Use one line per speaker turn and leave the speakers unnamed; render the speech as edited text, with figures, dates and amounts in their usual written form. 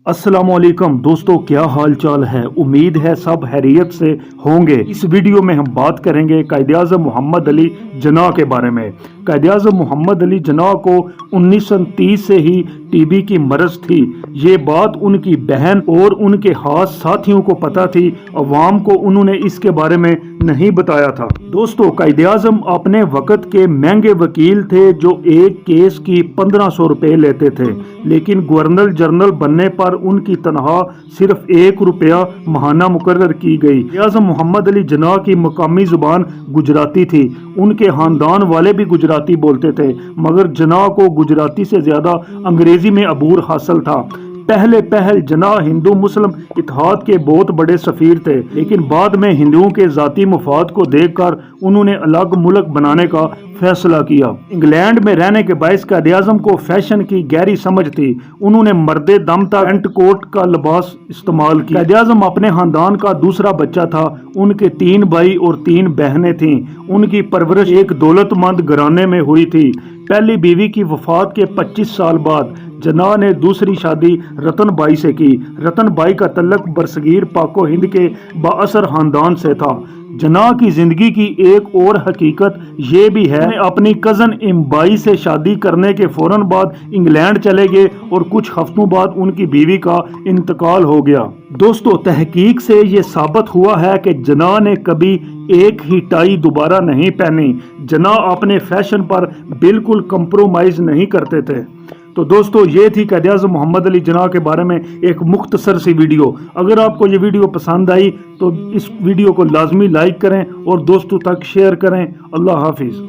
अस्सलामुअलैकुम दोस्तों, क्या हाल चाल है। उम्मीद है सब खैरियत से होंगे। इस वीडियो में हम बात करेंगे कायद-ए-आज़म मोहम्मद अली जिन्ना के बारे में। कायद-ए-आज़म मोहम्मद अली जिन्ना को 1930 से ही टीबी की मर्ज थी। ये बात उनकी बहन और उनके खास साथियों को पता थी। अवाम को उन्होंने इसके बारे में नहीं बताया था। दोस्तों, कायद-ए-आज़म अपने वक्त के महंगे वकील थे जो एक केस की 1500 रुपए लेते थे, लेकिन गवर्नर जनरल बनने पर उनकी तनख्वाह सिर्फ ₹1 माहाना मुकर्रर की गई। कायद-ए-आज़म मोहम्मद अली जिन्ना की मकामी जुबान गुजराती थी। उनके खानदान वाले भी गुजराती बोलते थे, मगर जिन्ना को गुजराती से ज्यादा अंग्रेजी में अबूर हासिल था। पहले जिन्ना हिंदू मुस्लिम इत्तेहाद के बहुत बड़े सफीर थे, लेकिन बाद में हिंदुओं के जाती मुफाद को देखकर उन्होंने अलग मुल्क बनाने का फैसला किया। इंग्लैंड में रहने के बायस कायद-ए-आज़म को फैशन की गहरी समझ थी। उन्होंने मर्दे दम तक पेंट कोट का लिबास इस्तेमाल किया। कायद-ए-आज़म अपने खानदान का दूसरा बच्चा था। उनके 3 भाई और 3 बहनें थीं। उनकी परवरिश एक दौलतमंद घराने में हुई थी। पहली बीवी की वफात के 25 साल बाद जिन्ना ने दूसरी शादी रतन बाई से की। रतन बाई का तल्लक बरसगीर पाको हिंद के बाअसर खानदान से था। जिन्ना की जिंदगी की एक और हकीकत ये भी है, अपनी कजन इमबाई से शादी करने के फौरन बाद इंग्लैंड चले गए और कुछ हफ्तों बाद उनकी बीवी का इंतकाल हो गया। दोस्तों, तहकीक से ये साबित हुआ है कि जिन्ना ने कभी एक ही टाई दोबारा नहीं पहनी। जिन्ना अपने फैशन पर बिल्कुल कंप्रोमाइज नहीं करते थे। तो दोस्तों, ये थी कायद-ए-आज़म मोहम्मद अली जिन्ना के बारे में एक मुख्तसर सी वीडियो। अगर आपको ये वीडियो पसंद आई तो इस वीडियो को लाजमी लाइक करें और दोस्तों तक शेयर करें। अल्लाह हाफिज़।